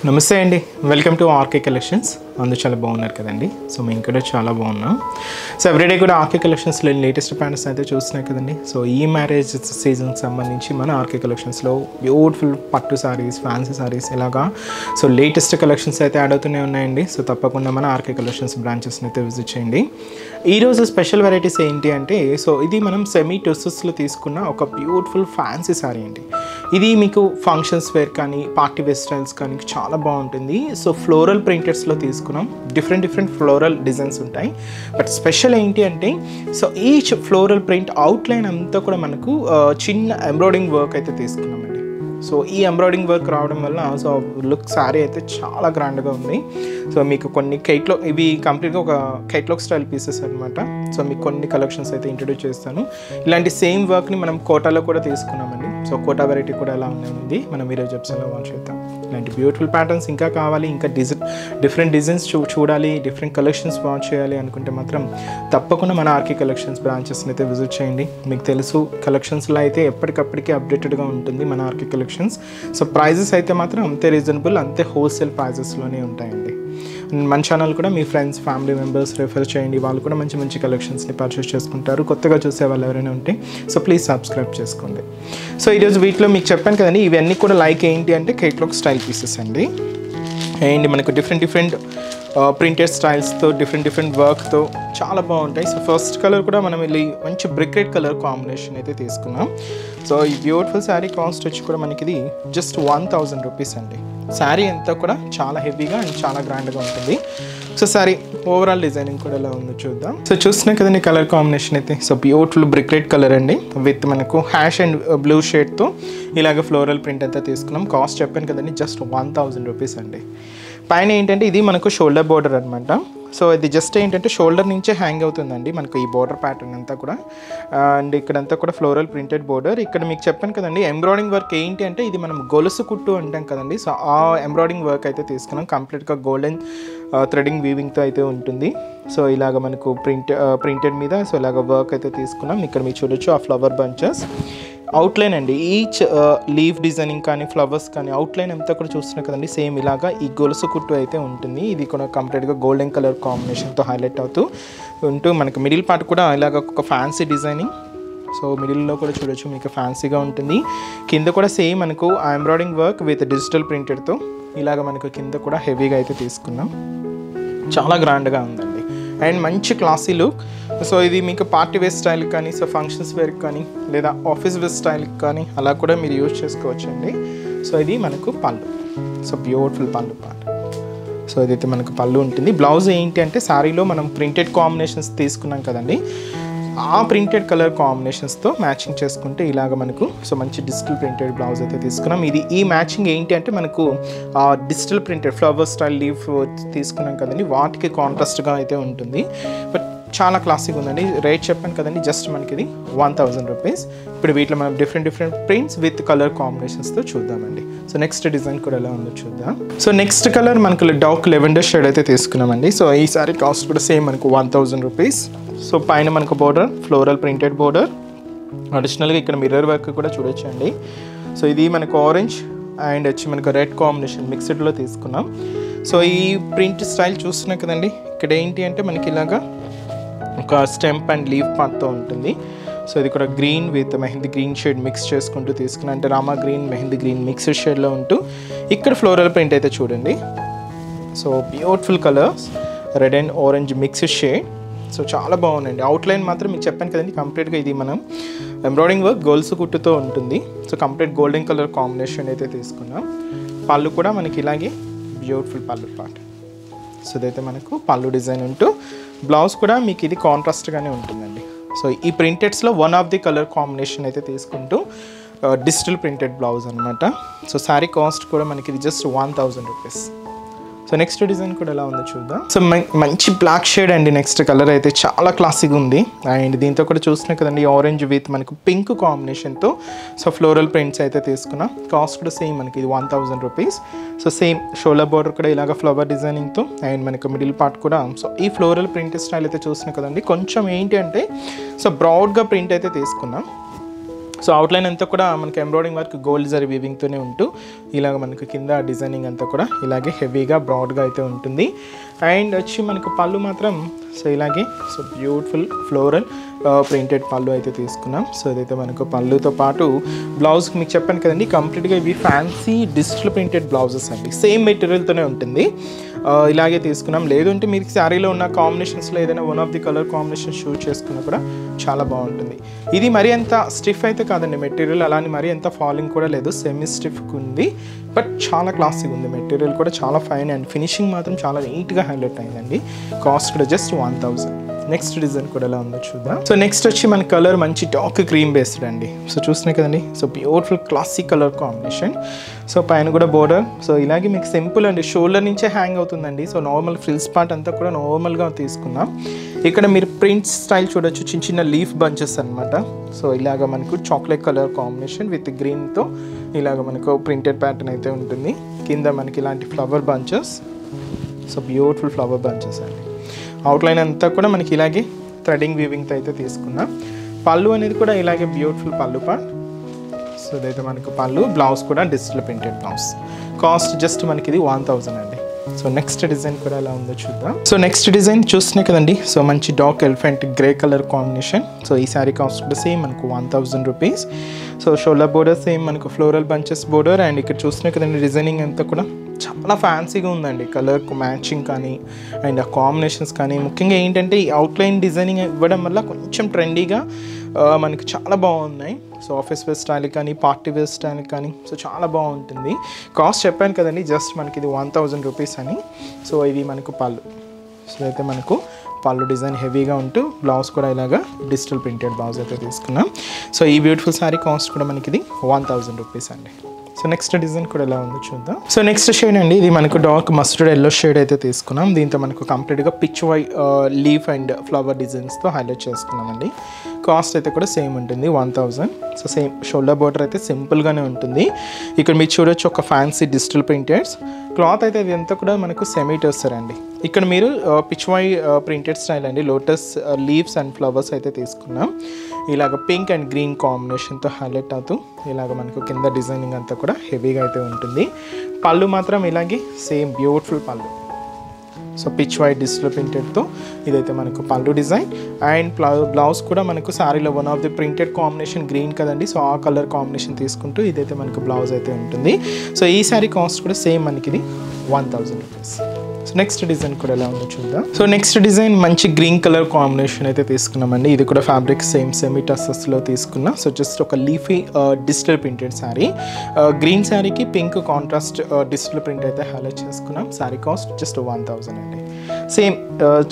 నమస్తే అండి, welcome to RK collections. అందరూ చాలా బాగున్నారు కదండి. సో మేము కూడా చాలా బాగున్నాం. సో ఎవ్రీడే కూడా ఆర్కే కలెక్షన్స్లో లేటెస్ట్ ప్యాటర్న్స్ అయితే చూస్తున్నాయి కదండి. సో ఈ మ్యారేజ్ సీజన్కి సంబంధించి మన ఆర్కే కలెక్షన్స్లో బ్యూటిఫుల్ పట్టు సారీస్, ఫ్యాన్సీ సారీస్ ఇలాగా సో లేటెస్ట్ కలెక్షన్స్ అయితే యాడ్ అవుతూనే ఉన్నాయండి. సో తప్పకుండా మన ఆర్కే కలెక్షన్స్ బ్రాంచెస్ని అయితే విజిట్ చేయండి. ఈరోజు స్పెషల్ వెరైటీస్ ఏంటి అంటే, సో ఇది మనం సెమీ టొసెస్లో తీసుకున్న ఒక బ్యూటిఫుల్ ఫ్యాన్సీ సారీ అండి. ఇది మీకు ఫంక్షన్స్ వేర్ కానీ పార్టీ వేర్ స్టైల్స్ కానీ చాలా బాగుంటుంది. సో ఫ్లోరల్ ప్రింటెడ్స్లో తీసుకున్నాం. డిఫరెంట్ ఫ్లోరల్ డిజైన్స్ ఉంటాయి. బట్ స్పెషల్ ఏంటి అంటే, so each floral print outline అంతా కూడా మనకు చిన్న ఎంబ్రాయిడింగ్ వర్క్ అయితే తీసుకున్నామండి. సో ఈ ఎంబ్రాయిడింగ్ వర్క్ రావడం వల్ల సో లుక్ శారీ అయితే చాలా గ్రాండ్గా ఉంది. సో మీకు కొన్ని కైట్లాగ్, ఇవి కంప్లీట్గా ఒక కైట్లాగ్ స్టైల్ పీసెస్ అనమాట. సో మీకు కొన్ని కలెక్షన్స్ అయితే ఇంట్రడ్యూస్ చేస్తాను. ఇలాంటి సేమ్ వర్క్ని మనం కోటాలో కూడా తీసుకున్నామండి. సో కోటా వెరైటీ కూడా ఎలా ఉంది మనం ఈరోజు ఎపిసోడ్లో వాచ్ చేద్దాం. ఇలాంటి బ్యూటిఫుల్ ప్యాటర్న్స్ ఇంకా కావాలి, ఇంకా డిఫరెంట్ డిజైన్స్ చూడాలి, డిఫరెంట్ కలెక్షన్స్ వాచ్ చేయాలి అనుకుంటే మాత్రం తప్పకుండా మన ఆర్కే కలెక్షన్స్ బ్రాంచెస్ని అయితే విజిట్ చేయండి. మీకు తెలుసు కలెక్షన్స్లో అయితే ఎప్పటికప్పటికీ అప్డేటెడ్గా ఉంటుంది మన ఆర్కే కలెక్షన్స్. సో ప్రైజెస్ అయితే మాత్రం అంతే రీజనబుల్, అంతే హోల్సేల్ ప్రైజెస్లోనే ఉంటాయండి. మన ఛానల్ కూడా మీ ఫ్రెండ్స్, ఫ్యామిలీ మెంబర్స్ రెఫర్ చేయండి. వాళ్ళు కూడా మంచి కలెక్షన్స్ని పర్చేస్ చేసుకుంటారు. కొత్తగా చూసే వాళ్ళు ఎవరైనా ఉంటే సో ప్లీజ్ సబ్స్క్రైబ్ చేసుకోండి. సో ఈరోజు వీటిలో మీకు చెప్పాను కదండి, ఇవన్నీ కూడా లైక్ ఏంటి అంటే కేటలాగ్ స్టైల్ పీసెస్ అండి. అండ్ మనకు డిఫరెంట్ ప్రింటెడ్ స్టైల్స్తో డిఫరెంట్ వర్క్తో చాలా బాగుంటాయి. సో ఫస్ట్ కలర్ కూడా మనం వెళ్ళి మంచి బ్రిక్ రెడ్ కలర్ కాంబినేషన్ అయితే తీసుకున్నాం. సో ఈ బ్యూటిఫుల్ శారీ కాస్ట్ వచ్చి కూడా మనకి ఇది జస్ట్ 1000 రూపీస్ అండి. శారీ అంతా కూడా చాలా హెవీగా అండ్ చాలా గ్రాండ్గా ఉంటుంది. సో శారీ ఓవరాల్ డిజైనింగ్ కూడా ఎలా ఉందో చూద్దాం. సో చూస్తున్నాం కదండి కలర్ కాంబినేషన్ అయితే. So beautiful brick red colour అండి, విత్ మనకు హ్యాష్ అండ్ బ్లూ షేడ్తో ఇలాగ ఫ్లోరల్ ప్రింట్ అయితే తీసుకున్నాం. కాస్ట్ చెప్పాను కదండి, జస్ట్ 1000 రూపీస్ అండి. పైన ఏంటంటే ఇది మనకు షోల్డర్ బోర్డర్ అనమాట. సో ఇది జస్ట్ ఏంటంటే షోల్డర్ నుంచే హ్యాంగ్ అవుతుందండి మనకు ఈ బోర్డర్ ప్యాటర్న్ అంతా కూడా. అండ్ ఇక్కడంతా కూడా ఫ్లోరల్ ప్రింటెడ్ బోర్డర్. ఇక్కడ మీకు చెప్పాను కదండి ఎంబ్రాయిడింగ్ వర్క్ ఏంటి అంటే, ఇది మనం గొలుసు కుట్టు అంటాం కదండి. సో ఆ ఎంబ్రాయిడింగ్ వర్క్ అయితే తీసుకున్నాం. కంప్లీట్గా గోల్డెన్ థ్రెడింగ్ వీవింగ్తో అయితే ఉంటుంది. సో ఇలాగ మనకు ప్రింటెడ్ మీద సో ఇలాగ వర్క్ అయితే తీసుకున్నాం. ఇక్కడ మీరు చూడొచ్చు ఆ ఫ్లవర్ బంచెస్ అవుట్లైన్ అండి. ఈచ్ లీఫ్ డిజైనింగ్ కానీ ఫ్లవర్స్ కానీ అవుట్లైన్ అంతా కూడా చూస్తున్నాం కదండి. సేమ్ ఇలాగా ఈ గొలుసు కుట్టు అయితే ఉంటుంది. ఇది కూడా కంప్లీట్గా గోల్డెన్ కలర్ కాంబినేషన్తో హైలైట్ అవుతూ మనకు మిడిల్ పార్ట్ కూడా ఇలాగ ఒక ఫ్యాన్సీ డిజైనింగ్. సో మిడిల్లో కూడా చూడొచ్చు మీకు ఫ్యాన్సీగా ఉంటుంది. కింద కూడా సేమ్ మనకు ఆ ఎంబ్రాయిడింగ్ వర్క్ విత్ డిజిటల్ ప్రింటెడ్తో ఇలాగ మనకు కింద కూడా హెవీగా అయితే తీసుకున్నాం. చాలా గ్రాండ్గా ఉందండి అండ్ మంచి క్లాసీ లుక్. సో ఇది మీకు పార్టీ వేర్ స్టైల్ కానీ, సో ఫంక్షన్స్ వేర్కి కానీ, లేదా ఆఫీస్ వేర్ స్టైల్కి కానీ అలా కూడా మీరు యూజ్ చేసుకోవచ్చు అండి. సో ఇది మనకు పళ్ళు. సో బ్యూటిఫుల్ పళ్ళు పార్ట్. సో ఇదైతే మనకు పళ్ళు ఉంటుంది. బ్లౌజ్ ఏంటి అంటే శారీలో మనం ప్రింటెడ్ కాంబినేషన్స్ తీసుకున్నాం కదండి, ఆ ప్రింటెడ్ కలర్ కాంబినేషన్స్తో మ్యాచింగ్ చేసుకుంటే ఇలాగ మనకు సో మంచి డిజిటల్ ప్రింటెడ్ బ్లౌజ్ అయితే తీసుకున్నాం. ఇది ఈ మ్యాచింగ్ ఏంటి అంటే మనకు digital printed flower style leaf తీసుకున్నాం కదండి, వాటికి కాంట్రాస్ట్గా అయితే ఉంటుంది. బట్ చాలా క్లాసిక్ ఉందండి. రేట్ చెప్పాను కదండి, జస్ట్ మనకి ఇది 1000 రూపీస్. ఇప్పుడు వీటిలో మనం డిఫరెంట్ ప్రింట్స్ విత్ కలర్ కాంబినేషన్స్తో చూద్దామండి. సో నెక్స్ట్ డిజైన్ కూడా ఎలా ఉందో చూద్దాం. సో నెక్స్ట్ కలర్ మనకు డార్క్ లెవెండర్ షేడ్ అయితే తీసుకున్నామండి. సో ఈ సారీ కాస్ట్ కూడా సేమ్ మనకు 1000 రూపీస్. సో పైన మనకు బోర్డర్ ఫ్లోరల్ ప్రింటెడ్ బోర్డర్, అడిషనల్గా ఇక్కడ మిర్రర్ వర్క్ కూడా చూడొచ్చండి. సో ఇది మనకు ఆరెంజ్ అండ్ వచ్చి మనకు రెడ్ కాంబినేషన్ మిక్స్డ్లో తీసుకున్నాం. సో ఈ ప్రింట్ స్టైల్ చూస్తున్నాం కదండి, ఇక్కడ ఏంటి అంటే మనకి ఇలాగా ఒక స్టెంప్ అండ్ లీఫ్ పార్ట్తో ఉంటుంది. సో ఇది కూడా green with mehndi green shade mix చేసుకుంటూ తీసుకున్నా, అంటే Rama green mehndi green mixed షేడ్లో ఉంటూ ఇక్కడ ఫ్లోరల్ ప్రింట్ అయితే చూడండి. So beautiful colours, red and orange mixed shade. So చాలా బాగుందండి. అవుట్లైన్ మాత్రం మీకు చెప్పాను కదండి, కంప్లీట్గా ఇది మనం ఎంబ్రాయిడింగ్ వర్క్ గొలుసు కుట్టుతో ఉంటుంది. So complete golden colour combination అయితే తీసుకున్నాం. పళ్ళు కూడా మనకి ఇలాగే బ్యూటిఫుల్ పళ్ళు పార్ట్. సో ఇదైతే మనకు పళ్ళు డిజైన్ ఉంటూ బ్లౌజ్ కూడా మీకు ఇది కాంట్రాస్ట్గానే ఉంటుందండి. సో ఈ ప్రింటెడ్స్లో one of the colour combination అయితే తీసుకుంటూ డిజిటల్ ప్రింటెడ్ బ్లౌజ్ అనమాట. సో శారీ కాస్ట్ కూడా మనకి ఇది just 1000 rupees. So next design కూడా ఎలా ఉందో చూద్దాం. సో మంచి బ్లాక్ షేడ్ అండి. నెక్స్ట్ కలర్ అయితే చాలా క్లాసిక్ ఉంది. అండ్ దీంతో కూడా చూస్తున్నాం కదండి ఆరెంజ్ విత్ మనకు పింక్ కాంబినేషన్తో సో ఫ్లోరల్ ప్రింట్స్ అయితే తీసుకున్నాం. కాస్ట్ కూడా సేమ్ మనకి ఇది 1000 rupees. So same shoulder border కూడా ఇలాగ ఫ్లవర్ డిజైనింగ్తో అండ్ మనకు మిడిల్ పార్ట్ కూడా సో ఈ ఫ్లోరల్ ప్రింట్ స్టైల్ అయితే చూస్తున్నాం కదండి. కొంచెం ఏంటి అంటే సో బ్రాడ్గా ప్రింట్ అయితే తీసుకున్నాం. సో అవుట్లైన్ అంతా కూడా మనకి ఎంబ్రాయిడింగ్ వర్క్ గోల్డ్ జరీ వీవింగ్తోనే ఉంటూ ఇలాగ మనకు కింద డిజైనింగ్ అంతా కూడా ఇలాగే హెవీగా బ్రాడ్గా అయితే ఉంటుంది. అండ్ వచ్చి మనకు పళ్ళు మాత్రం సో ఇలాగే సో బ్యూటిఫుల్ ఫ్లోరల్ ప్రింటెడ్ పళ్ళు అయితే తీసుకున్నాం. సో ఇదైతే మనకు పళ్ళుతో పాటు బ్లౌజ్కి మీకు చెప్పాను కదండి, కంప్లీట్గా ఇవి ఫ్యాన్సీ డిజిటల్ ప్రింటెడ్ బ్లౌజెస్ అండి, సేమ్ మెటీరియల్తోనే ఉంటుంది. ఇలాగే తీసుకున్నాం. లేదంటే మీరు శారీలో ఉన్న కాంబినేషన్స్లో ఏదైనా one of the colour combination shoot చేసుకున్నా కూడా చాలా బాగుంటుంది. ఇది మరీ అంత స్టిఫ్ అయితే కాదండి మెటీరియల్, అలానే మరీ అంత ఫాలింగ్ కూడా లేదు, సెమీ స్టిఫ్గా ఉంది. బట్ చాలా క్లాసిక్ ఉంది, మెటీరియల్ కూడా చాలా ఫైన్ అండ్ ఫినిషింగ్ మాత్రం చాలా నీట్గా హైలైట్ అయిందండి. కాస్ట్ కూడా జస్ట్ 1000. నెక్స్ట్ డిజైన్ కూడా ఎలా ఉందో చూద్దాం. సో నెక్స్ట్ వచ్చి మన కలర్ మంచి డార్క్ క్రీమ్ బేస్డ్ అండి. సో చూస్తున్నాయి కదండి, so beautiful classic colour combination. So పైన కూడా బోర్డర్ సో ఇలాగే మీకు సింపుల్ అండి, షోల్డర్ నుంచే హ్యాంగ్ అవుతుందండి. సో నార్మల్ ఫ్రిల్స్ పార్ట్ అంతా కూడా నార్మల్గా తీసుకున్నాం. ఇక్కడ మీరు ప్రింట్ స్టైల్ చూడొచ్చు, చిన్న చిన్న లీఫ్ బంచెస్ అనమాట. సో ఇలాగ మనకు చాక్లెట్ కలర్ కాంబినేషన్ విత్ గ్రీన్తో ఇలాగ మనకు ప్రింటెడ్ ప్యాటర్న్ అయితే ఉంటుంది. కింద మనకి ఇలాంటి flower bunches, so beautiful flower bunches అండి. అవుట్లైన్ అంతా కూడా మనకి ఇలాగే థ్రెడింగ్ వీవింగ్తో అయితే తీసుకున్నాం. పళ్ళు అనేది కూడా ఇలాగే బ్యూటిఫుల్ పళ్ళు పార్ట్. సో ఇదైతే మనకు పళ్ళు, బ్లౌజ్ కూడా digital printed blouse. Cost just మనకి ఇది 1000 అండి. సో నెక్స్ట్ డిజైన్ కూడా ఎలా ఉందో చూద్దాం. సో నెక్స్ట్ డిజైన్ చూస్తున్నాయి కదండి, సో మంచి dark elephant grey colour combination. So ఈ శారీ కాస్ట్ కూడా సేమ్ మనకు 1000 rupees. So shoulder border same మనకు ఫ్లోరల్ బంచెస్ బోర్డర్. అండ్ ఇక్కడ చూస్తున్నాయి కదండి, డిజైనింగ్ అంతా కూడా చాలా ఫ్యాన్సీగా ఉందండి. కలర్కు మ్యాచింగ్ కానీ అండ్ ఆ కాంబినేషన్స్ కానీ, ముఖ్యంగా ఏంటంటే ఈ అవుట్లైన్ డిజైనింగ్ ఇవ్వడం వల్ల కొంచెం ట్రెండీగా మనకి చాలా బాగున్నాయి. సో ఆఫీస్ వేర్ స్టైల్ కానీ పార్టీ వేర్ స్టైల్ కానీ సో చాలా బాగుంటుంది. కాస్ట్ చెప్పాను కదండి, జస్ట్ మనకి ఇది 1000 రూపీస్ అని. సో ఇవి మనకు పళ్ళు. సో అయితే మనకు పళ్ళు డిజైన్ హెవీగా ఉంటూ బ్లౌజ్ కూడా ఇలాగా డిజిటల్ ప్రింటెడ్ బ్లౌజ్ అయితే తీసుకున్నాం. సో ఈ బ్యూటిఫుల్ శారీ కాస్ట్ కూడా మనకి ఇది 1000 రూపీస్ అండి. సో నెక్స్ట్ డిజైన్ కూడా ఎలా ఉందో చూద్దాం. సో నెక్స్ట్ షేడ్ అండి, ఇది మనకు డార్క్ మస్టర్డ్ ఎల్లో షేడ్ అయితే తీసుకున్నాం. దీంతో మనకు కంప్లీట్గా Pichwai leaf and flower డిజైన్స్తో హైలైట్ చేసుకున్నామండి. కాస్ట్ అయితే కూడా సేమ్ ఉంటుంది 1000. సో సేమ్ షోల్డర్ బోర్డర్ అయితే సింపుల్గానే ఉంటుంది. ఇక్కడ మీరు చూడొచ్చు ఒక ఫ్యాన్సీ డిజిటల్ ప్రింటెడ్స్ క్లాత్ అయితే ఇది అంతా కూడా మనకు సెమీ టెస్సర్ అండి. ఇక్కడ మీరు పిచ్ వై ప్రింటెడ్ స్టైల్ అండి, లోటస్ లీవ్స్ అండ్ ఫ్లవర్స్ అయితే తీసుకున్నాం. ఇలాగ పింక్ అండ్ గ్రీన్ కాంబినేషన్తో హైలైట్ అవుతూ ఇలాగ మనకు కింద డిజైనింగ్ అంతా కూడా హెవీగా అయితే ఉంటుంది. పళ్ళు మాత్రం ఇలాగే సేమ్ బ్యూటిఫుల్ పళ్ళు. సో పిచ్ వైట్ డిజిటల్ ప్రింటెడ్తో ఇదైతే మనకు పళ్ళు డిజైన్. అండ్ బ్లౌజ్ కూడా మనకు శారీలో one of the printed combination green కదండి, సో ఆ కలర్ కాంబినేషన్ తీసుకుంటూ ఇదైతే మనకు బ్లౌజ్ అయితే ఉంటుంది. సో ఈ శారీ కాస్ట్ కూడా సేమ్ మనకి ఇది 1000 రూపీస్. సో నెక్స్ట్ డిజైన్ కూడా ఎలా ఉందో చూద్దాం. సో నెక్స్ట్ డిజైన్ మంచి గ్రీన్ కలర్ కాంబినేషన్ అయితే తీసుకున్నామండి. ఇది కూడా ఫ్యాబ్రిక్ సేమ్ సెమీ టస్సెస్లో తీసుకున్నా. సో జస్ట్ ఒక leafy digital printed sari, green శారీకి పింక్ కాంట్రాస్ట్ డిజిటల్ ప్రింట్ అయితే హైలైట్ చేసుకున్నాం. శారీ కాస్ట్ జస్ట్ 1000 అండి. సేమ్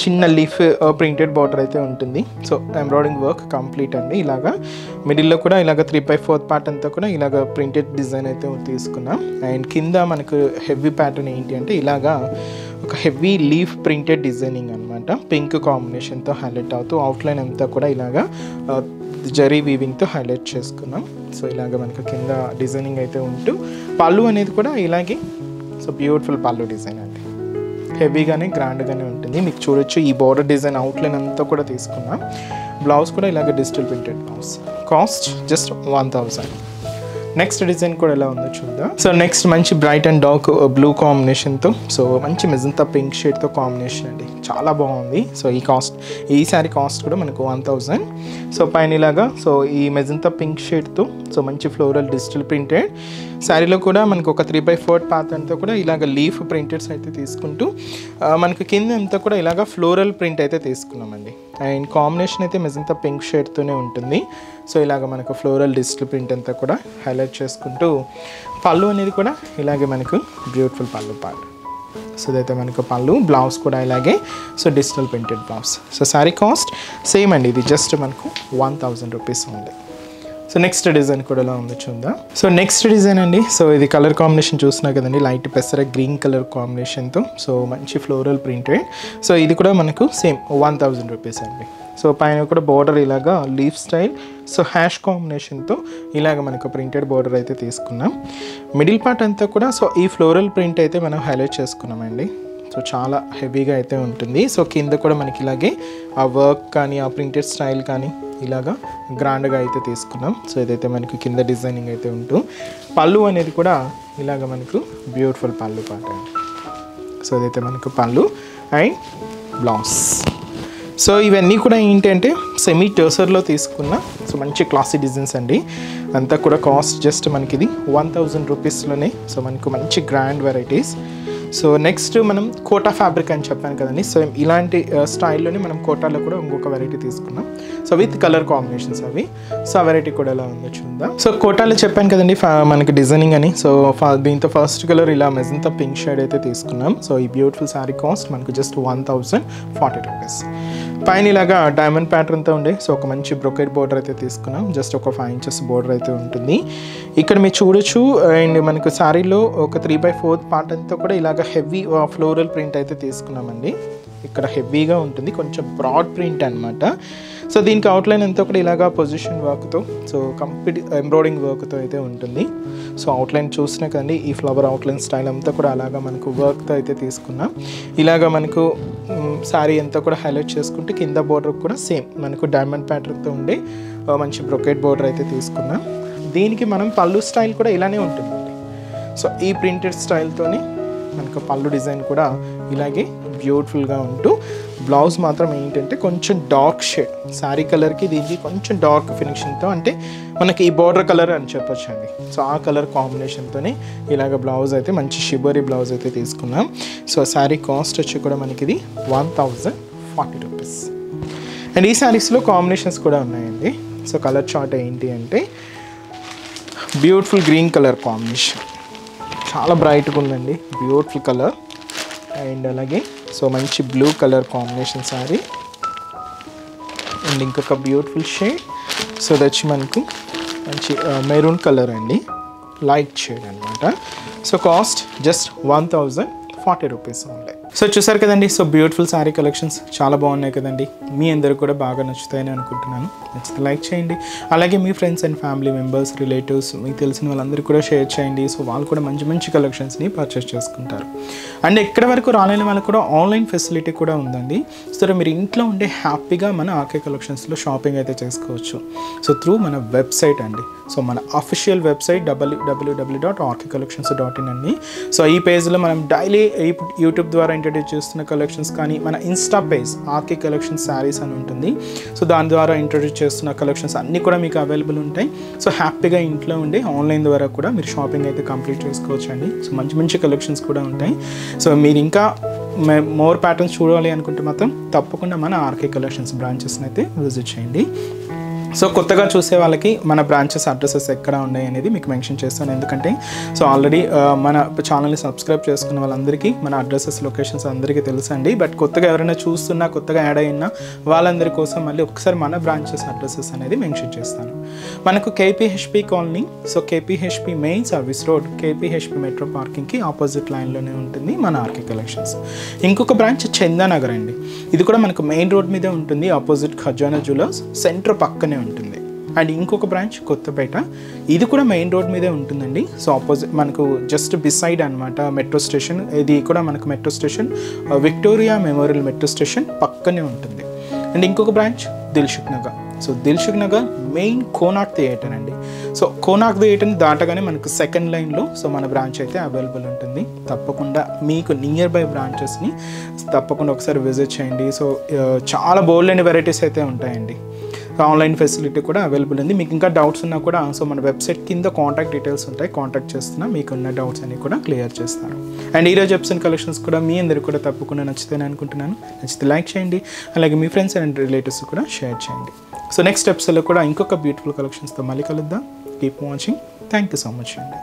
చిన్న లీఫ్ ప్రింటెడ్ బార్డర్ అయితే ఉంటుంది. సో ఎంబ్రాయిడింగ్ వర్క్ కంప్లీట్ అండి. ఇలాగా మిడిల్లో కూడా ఇలాగ 3/4 పార్ట్ అంతా కూడా ఇలాగ ప్రింటెడ్ డిజైన్ అయితే తీసుకున్నాం. అండ్ కింద మనకు హెవీ ప్యాటర్న్ ఏంటి అంటే ఇలాగా ఒక హెవీ లీఫ్ ప్రింటెడ్ డిజైనింగ్ అనమాట. పింక్ కాంబినేషన్తో హైలైట్ అవుతూ అవుట్లైన్ అంతా కూడా ఇలాగా జరీ వీవింగ్తో హైలైట్ చేసుకున్నాం. సో ఇలాగ మనకు కింద డిజైనింగ్ అయితే ఉంటూ పళ్ళు అనేది కూడా ఇలాగే సో బ్యూటిఫుల్ పళ్ళు డిజైన్ అండి. హెవీగానే గ్రాండ్గానే ఉంటుంది. మీకు చూడొచ్చు ఈ బోర్డర్ డిజైన్ అవుట్లైన్ అంతా కూడా తీసుకున్నాం. బ్లౌజ్ కూడా ఇలాగే digital printed blouse. Cost just 1000. Next design కూడా ఎలా ఉందో చూద్దాం. సో నెక్స్ట్ మంచి బ్రైట్ అండ్ డార్క్ బ్లూ కాంబినేషన్తో సో మంచి మెజంతా పింక్ షేడ్తో కాంబినేషన్ అండి, చాలా బాగుంది. సో ఈ శారీ కాస్ట్ కూడా మనకు 1000. సో పైన ఇలాగా సో ఈ మెజంతా పింక్ షేడ్తో సో మంచి ఫ్లోరల్ డిజిటల్ ప్రింటెడ్ శారీలో కూడా మనకు ఒక 3/4 పార్ట్ అంతా కూడా ఇలాగ లీఫ్ ప్రింటెడ్స్ అయితే తీసుకుంటూ మనకు కింద అంతా కూడా ఇలాగ ఫ్లోరల్ ప్రింట్ అయితే తీసుకున్నామండి. అండ్ కాంబినేషన్ అయితే మెజంతా పింక్ షేడ్తోనే ఉంటుంది. సో ఇలాగ మనకు ఫ్లోరల్ డిజిటల్ ప్రింట్ అంతా కూడా హైలైట్ చేసుకుంటూ పళ్ళు అనేది కూడా ఇలాగే మనకు బ్యూటిఫుల్ పళ్ళు పార్ట్. సో ఇదైతే మనకు పళ్ళు, బ్లౌజ్ కూడా ఇలాగే so digital printed blouse. So sari cost same అండి, ఇది జస్ట్ మనకు 1000 రూపీస్ ఉంది. సో నెక్స్ట్ డిజైన్ కూడా ఎలా ఉందో చూద్దాం. సో నెక్స్ట్ డిజైన్ అండి, సో ఇది కలర్ కాంబినేషన్ చూస్తున్నా కదండి, లైట్ పెసర గ్రీన్ కలర్ కాంబినేషన్తో సో మంచి ఫ్లోరల్ ప్రింటెడ్. సో ఇది కూడా మనకు సేమ్ 1000 రూపీస్ అండి. సో పైన కూడా బోర్డర్ ఇలాగా లీఫ్ స్టైల్ సో హ్యాష్ కాంబినేషన్తో ఇలాగ మనకు ప్రింటెడ్ బోర్డర్ అయితే తీసుకున్నాం. మిడిల్ పార్ట్ అంతా కూడా సో ఈ ఫ్లోరల్ ప్రింట్ అయితే మనం హైలైట్ చేసుకున్నామండి. సో చాలా హెవీగా అయితే ఉంటుంది. సో కింద కూడా మనకి ఇలాగే ఆ వర్క్ కానీ ఆ ప్రింటెడ్ స్టైల్ కానీ ఇలాగా గ్రాండ్గా అయితే తీసుకున్నాం. సో ఇదైతే మనకి కింద డిజైనింగ్ అయితే ఉంటూ పళ్ళు అనేది కూడా ఇలాగ మనకు బ్యూటిఫుల్ పళ్ళు పాట. సో ఇదైతే మనకు పళ్ళు అండ్ బ్లౌజ్. సో ఇవన్నీ కూడా ఏంటంటే సెమీ టర్సర్లో తీసుకున్న సో మంచి క్లాసీ డిజైన్స్ అండి. అంతా కూడా కాస్ట్ జస్ట్ మనకి ఇది 1000 రూపీస్లోనే. సో మనకు మంచి గ్రాండ్ వెరైటీస్. సో నెక్స్ట్ మనం కోటా ఫ్యాబ్రిక్ అని చెప్పాను కదండి. సో ఇలాంటి స్టైల్లోనే మనం కోటాలో కూడా ఇంకొక వెరైటీ తీసుకున్నాం. సో విత్ కలర్ కాంబినేషన్స్ అవి. సో ఆ వెరైటీ కూడా ఎలా ఉందో చూద్దాం. సో కోటాలో చెప్పాను కదండి మనకి డిజైనింగ్ అని. సో దీంతో ఫస్ట్ కలర్ ఇలా మెజంతా పింక్ షేడ్ అయితే తీసుకున్నాం. సో ఈ బ్యూటిఫుల్ శారీ కాస్ట్ మనకు జస్ట్ 1040 రూపీస్. పైన ఇలాగా డైమండ్ ప్యాటర్న్తో ఉండే సో ఒక మంచి బ్రొకెట్ బోర్డర్ అయితే తీసుకున్నాం. జస్ట్ ఒక 5 ఇంచెస్ బోర్డర్ అయితే ఉంటుంది. ఇక్కడ మీరు చూడొచ్చు. అండ్ మనకు శారీలో ఒక 3/4 పార్ట్ అంతా కూడా ఇలాగ హెవీ ఫ్లోరల్ ప్రింట్ అయితే తీసుకున్నామండి. ఇక్కడ హెవీగా ఉంటుంది, కొంచెం బ్రాడ్ ప్రింట్ అనమాట. సో దీనికి అవుట్లైన్ అంతా కూడా ఇలాగా పొజిషన్ వర్క్తో సో కంప్లీట్ ఎంబ్రాయిడింగ్ వర్క్తో అయితే ఉంటుంది. సో అవుట్లైన్ చూసినా కదండి ఈ ఫ్లవర్ అవుట్లైన్ స్టైల్ అంతా కూడా అలాగా మనకు వర్క్తో అయితే తీసుకున్నాం. ఇలాగా మనకు శారీ అంతా కూడా హైలైట్ చేసుకుంటే కింద బోర్డర్ కూడా సేమ్ మనకు డైమండ్ ప్యాటర్న్తో ఉండే మంచి బ్రొకెట్ బోర్డర్ అయితే తీసుకున్నాం. దీనికి మనం పళ్ళు స్టైల్ కూడా ఇలానే ఉంటుందండి. సో ఈ ప్రింటెడ్ స్టైల్తోనే మనకు పళ్ళు డిజైన్ కూడా ఇలాగే బ్యూటిఫుల్గా ఉంటూ బ్లౌజ్ మాత్రం ఏంటంటే కొంచెం డార్క్ షేడ్ శారీ కలర్కి దీనికి కొంచెం డార్క్ ఫినిషింగ్తో, అంటే మనకి ఈ బార్డర్ కలర్ అని చెప్పొచ్చు అండి. సో ఆ కలర్ కాంబినేషన్తోనే ఇలాగ బ్లౌజ్ అయితే మంచి షిబరీ బ్లౌజ్ అయితే తీసుకున్నాం. సో శారీ కాస్ట్ వచ్చి కూడా మనకి ఇది 1040 రూపీస్. అండ్ ఈ శారీస్లో కాంబినేషన్స్ కూడా ఉన్నాయండి. సో కలర్ చార్ట్ ఏంటి అంటే బ్యూటిఫుల్ గ్రీన్ కలర్ కాంబినేషన్, చాలా బ్రైట్గా ఉందండి, బ్యూటిఫుల్ కలర్. అండ్ అలాగే సో మంచి blue colour combination sari. And ఇంకొక బ్యూటిఫుల్ షేడ్ సో దచ్చి మనకు మంచి మెరూన్ కలర్ అండి, లైట్ షేడ్ అనమాట. So cost just 1040 rupees only. So చూసారు కదండి. సో బ్యూటిఫుల్ శారీ కలెక్షన్స్ చాలా బాగున్నాయి కదండి. మీ అందరికి కూడా బాగా నచ్చుతాయని అనుకుంటున్నాను. నచ్చితే లైక్ చేయండి. అలాగే మీ friends and family members, relatives, మీకు తెలిసిన వాళ్ళందరికీ కూడా షేర్ చేయండి. సో వాళ్ళు కూడా మంచి మంచి కలెక్షన్స్ని పర్చేస్ చేసుకుంటారు. అండ్ ఎక్కడ వరకు రాలేని వాళ్ళకి కూడా ఆన్లైన్ ఫెసిలిటీ కూడా ఉందండి. సో మీరు ఇంట్లో ఉండే హ్యాపీగా మన ఆర్కే కలెక్షన్స్లో షాపింగ్ అయితే చేసుకోవచ్చు. సో త్రూ మన వెబ్సైట్ అండి. సో మన అఫీషియల్ వెబ్సైట్ www.rkcollections.in అండి. సో ఈ పేజ్లో మనం డైలీ యూట్యూబ్ ద్వారా ఇంట్రడ్యూస్ చేస్తున్న కలెక్షన్స్ కానీ మన Insta page RK collections sarees అని ఉంటుంది. సో దాని ద్వారా ఇంట్రడ్యూస్ చేస్తున్న కలెక్షన్స్ అన్నీ కూడా మీకు అవైలబుల్ ఉంటాయి. సో హ్యాపీగా ఇంట్లో ఉండి ఆన్లైన్ ద్వారా కూడా మీరు షాపింగ్ అయితే కంప్లీట్ చేసుకోవచ్చు అండి. సో మంచి మంచి కలెక్షన్స్ కూడా ఉంటాయి. సో మీరు ఇంకా మోర్ ప్యాటర్న్స్ చూడాలి అనుకుంటే మాత్రం తప్పకుండా మన ఆర్కే కలెక్షన్స్ బ్రాంచెస్ని అయితే విజిట్ చేయండి. సో కొత్తగా చూసే వాళ్ళకి మన బ్రాంచెస్ అడ్రసెస్ ఎక్కడ ఉన్నాయి అనేది మీకు మెన్షన్ చేస్తాను. ఎందుకంటే సో ఆల్రెడీ మన ఛానల్ని సబ్స్క్రైబ్ చేసుకున్న వాళ్ళందరికీ మన అడ్రసెస్ లొకేషన్స్ అందరికీ తెలుసండి. బట్ కొత్తగా ఎవరైనా చూస్తున్నా, కొత్తగా యాడ్ అయినా వాళ్ళందరి కోసం మళ్ళీ ఒకసారి మన బ్రాంచెస్ అడ్రసెస్ అనేది మెన్షన్ చేస్తాను. మనకు KPHB colony, so KPHB main service road, KPHB metro పార్కింగ్కి ఆపోజిట్ లైన్లోనే ఉంటుంది మన ఆర్కే కలెక్షన్స్. ఇంకొక బ్రాంచ్ చందానగర్ అండి. ఇది కూడా మనకు మెయిన్ రోడ్ మీదే ఉంటుంది, ఆపోజిట్ ఖజానా జ్యువెలర్స్ సెంటర్ పక్కనే ఉంటుంది. అండ్ ఇంకొక బ్రాంచ్ కొత్తపేట, ఇది కూడా మెయిన్ రోడ్ మీదే ఉంటుందండి. సో ఆపోజిట్ మనకు జస్ట్ బిసైడ్ అనమాట మెట్రో స్టేషన్. ఇది కూడా మనకు metro station Victoria memorial metro station పక్కనే ఉంటుంది. అండ్ ఇంకొక branch Dilsukh Nagar. So Dilsukh Nagar main Konark theatre అండి. సో కోనార్క్ థియేటర్ని దాటగానే మనకు సెకండ్ లైన్లో సో మన బ్రాంచ్ అయితే అవైలబుల్ ఉంటుంది. తప్పకుండా మీకు నియర్ బై బ్రాంచెస్ని తప్పకుండా ఒకసారి విజిట్ చేయండి. సో చాలా బోల్డ్ అండ్ వెరైటీస్ అయితే ఉంటాయండి. ఆన్లైన్ ఫెసిలిటీ కూడా అవైలబుల్ ఉంది. మీకు ఇంకా డౌట్స్ ఉన్నా కూడా సో మన వెబ్సైట్ కింద కాంటాక్ట్ డీటెయిల్స్ ఉంటాయి, కాంటాక్ట్ చేస్తున్నా మీకు ఉన్న డౌట్స్ అన్ని కూడా క్లియర్ చేస్తాను. అండ్ ఈరోజు ఎపిసోడ్ కలెక్షన్స్ కూడా మీ అందరికీ కూడా తప్పకుండా నచ్చుతాయని అనుకుంటున్నాను. నచ్చితే లైక్ చేయండి. అలాగే మీ ఫ్రెండ్స్ అండ్ రిలేటివ్స్ కూడా షేర్ చేయండి. సో నెక్స్ట్ ఎపిసోడ్లో కూడా ఇంకొక బ్యూటిఫుల్ కలెక్షన్స్తో మళ్ళీ కలుద్దాం. Keep watching. Thank you so much అండి.